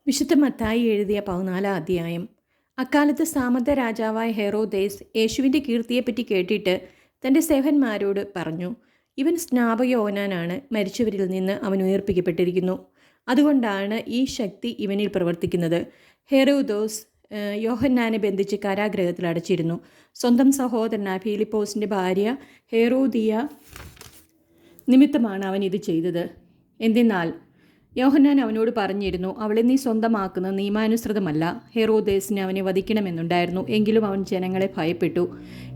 വിശുദ്ധ മത്തായി എഴുതിയ 14 അധ്യായം. അക്കാലത്ത് സാമന്ത രാജാവായ ഹെറോദേസ് യേശുവിൻ്റെ കീർത്തിയെപ്പറ്റി കേട്ടിട്ട് തൻ്റെ സേവന്മാരോട് പറഞ്ഞു, ഇവൻ സ്നാപകയോഹന്നാനാണ്, മരിച്ചവരിൽ നിന്ന് അവൻ ഉയർപ്പിക്കപ്പെട്ടിരിക്കുന്നു. അതുകൊണ്ടാണ് ഈ ശക്തി ഇവനിൽ പ്രവർത്തിക്കുന്നത്. ഹെറോദോസ് യോഹന്നാനെ ബന്ധിച്ച് കാരാഗൃഹത്തിൽ അടച്ചിരുന്നു. സ്വന്തം സഹോദരനായ ഫിലിപ്പോസിൻ്റെ ഭാര്യ ഹെറോദിയ നിമിത്തമാണ് അവൻ ഇത് ചെയ്തത്. എന്തെന്നാൽ യോഹന്നാൻ അവനോട് പറഞ്ഞിരുന്നു, അവളെ നീ സ്വന്തമാക്കുന്നത് നിയമാനുസൃതമല്ല. ഹെറോദേസിന് അവനെ വധിക്കണമെന്നുണ്ടായിരുന്നു. എങ്കിലും അവൻ ജനങ്ങളെ ഭയപ്പെട്ടു.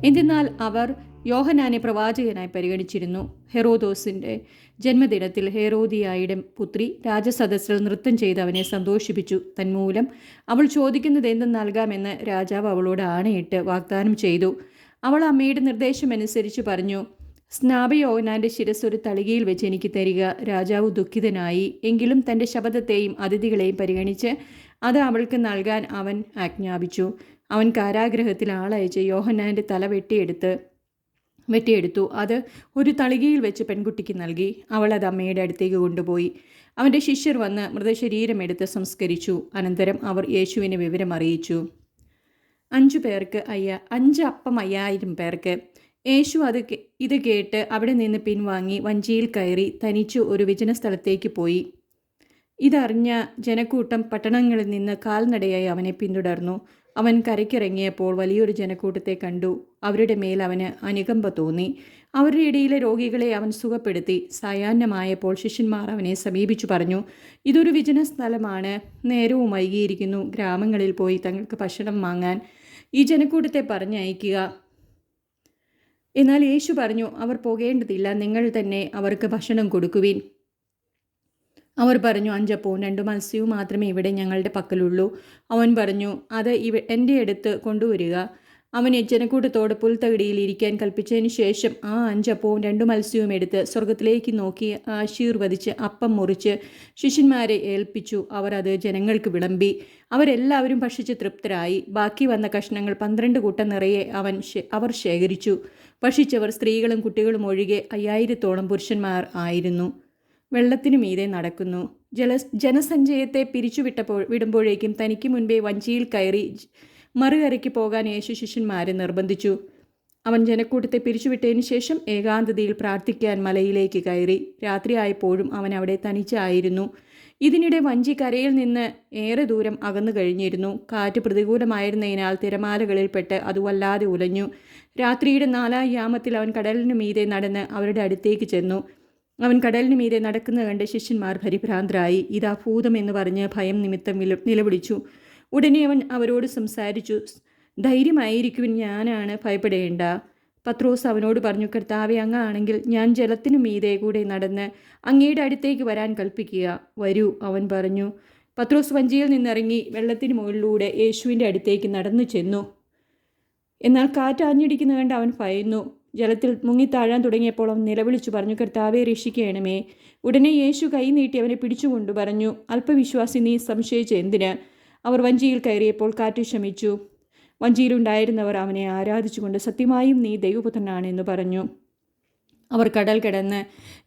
എന്തെന്നാൽ അവർ യോഹന്നാനെ പ്രവാചകനായി പരിഗണിച്ചിരുന്നു. ഹെറോദോസിൻ്റെ ജന്മദിനത്തിൽ ഹെറോദിയായുടെ പുത്രി രാജസദസ്സിൽ നൃത്തം ചെയ്ത് അവനെ സന്തോഷിപ്പിച്ചു. തന്മൂലം അവൾ ചോദിക്കുന്നത് എന്തും നൽകാമെന്ന് രാജാവ് അവളോട് ആണയിട്ട് വാഗ്ദാനം ചെയ്തു. അവൾ അമ്മയുടെ നിർദ്ദേശമനുസരിച്ച് പറഞ്ഞു, സ്നാപകയോഹന്നാൻ്റെ ശിരസ് ഒരു തളികയിൽ വെച്ച് എനിക്ക് തരിക. രാജാവ് ദുഃഖിതനായി. എങ്കിലും തൻ്റെ ശപഥത്തെയും അതിഥികളെയും പരിഗണിച്ച് അത് അവൾക്ക് നൽകാൻ അവൻ ആജ്ഞാപിച്ചു. അവൻ കാരാഗൃഹത്തിൽ ആളയച്ച് യോഹന്നാൻ്റെ തല വെട്ടിയെടുത്തു. അത് ഒരു തളികയിൽ വെച്ച് പെൺകുട്ടിക്ക് നൽകി. അവൾ അത് അമ്മയുടെ അടുത്തേക്ക് കൊണ്ടുപോയി. അവൻ്റെ ശിഷ്യർ വന്ന് മൃതശരീരം എടുത്ത് സംസ്കരിച്ചു. അനന്തരം അവർ യേശുവിനെ വിവരം അറിയിച്ചു. 5 അപ്പം 5000 പേർക്ക്. യേശു ഇത് കേട്ട് അവിടെ നിന്ന് പിൻവാങ്ങി വഞ്ചിയിൽ കയറി തനിച്ചു ഒരു വിജന സ്ഥലത്തേക്ക് പോയി. ഇതറിഞ്ഞ ജനക്കൂട്ടം പട്ടണങ്ങളിൽ നിന്ന് കാൽനടയായി അവനെ പിന്തുടർന്നു. അവൻ കരയ്ക്കിറങ്ങിയപ്പോൾ വലിയൊരു ജനക്കൂട്ടത്തെ കണ്ടു. അവരുടെ മേൽ അവന് അനുകമ്പ തോന്നി. അവരുടെ ഇടയിലെ രോഗികളെ അവൻ സുഖപ്പെടുത്തി. സായാഹ്നമായപ്പോൾ ശിഷ്യന്മാർ അവനെ സമീപിച്ചു പറഞ്ഞു, ഇതൊരു വിജന സ്ഥലമാണ്, നേരവും വൈകിയിരിക്കുന്നു. ഗ്രാമങ്ങളിൽ പോയി തങ്ങൾക്ക് ഭക്ഷണം വാങ്ങാൻ ഈ ജനക്കൂട്ടത്തെ പറഞ്ഞയക്കുക. എന്നാൽ യേശു പറഞ്ഞു, അവർ പോകേണ്ടതില്ല, നിങ്ങൾ തന്നെ അവർക്ക് ഭക്ഷണം കൊടുക്കുവിൻ. അവർ പറഞ്ഞു, 5 അപ്പവും 2 മത്സ്യവും മാത്രമേ ഇവിടെ ഞങ്ങളുടെ പക്കലുള്ളൂ. അവൻ പറഞ്ഞു, അത് എൻ്റെ അടുത്ത് കൊണ്ടുവരിക. അവൻ ജനക്കൂട്ടത്തോട് പുൽത്തകിടിയിൽ ഇരിക്കാൻ കൽപ്പിച്ചതിന് ശേഷം ആ 5 അപ്പവും 2 മത്സ്യവും എടുത്ത് സ്വർഗത്തിലേക്ക് നോക്കി ആശീർവദിച്ച് അപ്പം മുറിച്ച് ശിഷ്യന്മാരെ ഏൽപ്പിച്ചു. അവർ അത് ജനങ്ങൾക്ക് വിളമ്പി. അവരെല്ലാവരും ഭക്ഷിച്ച് തൃപ്തരായി. ബാക്കി വന്ന കഷ്ണങ്ങൾ 12 കൂട്ടം നിറയെ അവർ ശേഖരിച്ചു. ഭക്ഷിച്ചവർ സ്ത്രീകളും കുട്ടികളും ഒഴികെ 5000-ഓളം പുരുഷന്മാർ ആയിരുന്നു. വെള്ളത്തിനു മീതെ നടക്കുന്നു. ജനസഞ്ചയത്തെ വിടുമ്പോഴേക്കും തനിക്ക് മുൻപേ വഞ്ചിയിൽ കയറി മറുകരയ്ക്ക് പോകാൻ യേശു ശിഷ്യന്മാരെ നിർബന്ധിച്ചു. അവൻ ജനക്കൂട്ടത്തെ പിരിച്ചുവിട്ടതിന് ശേഷം ഏകാന്തതയിൽ പ്രാർത്ഥിക്കാൻ മലയിലേക്ക് കയറി. രാത്രിയായപ്പോഴും അവൻ അവിടെ തനിച്ചായിരുന്നു. ഇതിനിടെ വഞ്ചി കരയിൽ നിന്ന് ഏറെ ദൂരം അകന്നു കഴിഞ്ഞിരുന്നു. കാറ്റ് പ്രതികൂലമായിരുന്നതിനാൽ തിരമാലകളിൽപ്പെട്ട് അത് വല്ലാതെ ഉലഞ്ഞു. രാത്രിയുടെ 4-ാം യാമത്തിൽ അവൻ കടലിനു മീതെ നടന്ന് അവരുടെ അടുത്തേക്ക് ചെന്നു. അവൻ കടലിനു മീതെ നടക്കുന്നത് കണ്ട് ശിഷ്യന്മാർ പരിഭ്രാന്തരായി. ഇതാ ഭൂതം എന്ന് പറഞ്ഞ് ഭയം നിമിത്തം നിലവിളിച്ചു. ഉടനെ അവൻ അവരോട് സംസാരിച്ചു, ധൈര്യമായിരിക്കുവിൻ, ഞാനാണ്, ഭയപ്പെടേണ്ട. പത്രോസ് അവനോട് പറഞ്ഞു, കർത്താവേ, അങ്ങാണെങ്കിൽ ഞാൻ ജലത്തിനു മീതെ കൂടെ നടന്ന് അങ്ങയുടെ അടുത്തേക്ക് വരാൻ കൽപ്പിക്കുക. വരൂ, അവൻ പറഞ്ഞു. പത്രോസ് വഞ്ചിയിൽ നിന്നിറങ്ങി വെള്ളത്തിന് മുകളിലൂടെ യേശുവിൻ്റെ അടുത്തേക്ക് നടന്നു ചെന്നു. എന്നാൽ കാറ്റ് ആഞ്ഞടിക്കുന്നത് കണ്ട് അവൻ ഭയന്നു. ജലത്തിൽ മുങ്ങിത്താഴാൻ തുടങ്ങിയപ്പോൾ അവൻ നിലവിളിച്ചു പറഞ്ഞു, കർത്താവേ, രക്ഷിക്കണമേ. ഉടനെ യേശു കൈ നീട്ടി അവനെ പിടിച്ചുകൊണ്ട് പറഞ്ഞു, അല്പവിശ്വാസി, നീ സംശയിച്ച എന്തിന്? അവർ വഞ്ചിയിൽ കയറിയപ്പോൾ കാറ്റ് ശമിച്ചു. വഞ്ചിയിലുണ്ടായിരുന്നവർ അവനെ ആരാധിച്ചുകൊണ്ട്, സത്യമായും നീ ദൈവപുത്രനാണ് എന്ന് പറഞ്ഞു. അവർ കടൽ കടന്ന്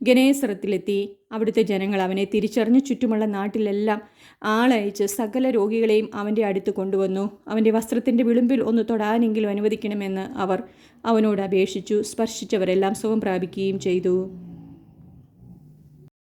ഗനേസറത്തിലെത്തി. അവിടുത്തെ ജനങ്ങൾ അവനെ തിരിച്ചറിഞ്ഞ് ചുറ്റുമുള്ള നാട്ടിലെല്ലാം ആളയച്ച് സകല രോഗികളെയും അവൻ്റെ അടുത്ത് കൊണ്ടുവന്നു. അവൻ്റെ വസ്ത്രത്തിൻ്റെ വിളുമ്പിൽ ഒന്ന് തൊടാനെങ്കിലും അനുവദിക്കണമെന്ന് അവർ അവനോട് അപേക്ഷിച്ചു. സ്പർശിച്ചവരെല്ലാം സുഖം പ്രാപിക്കുകയും ചെയ്തു.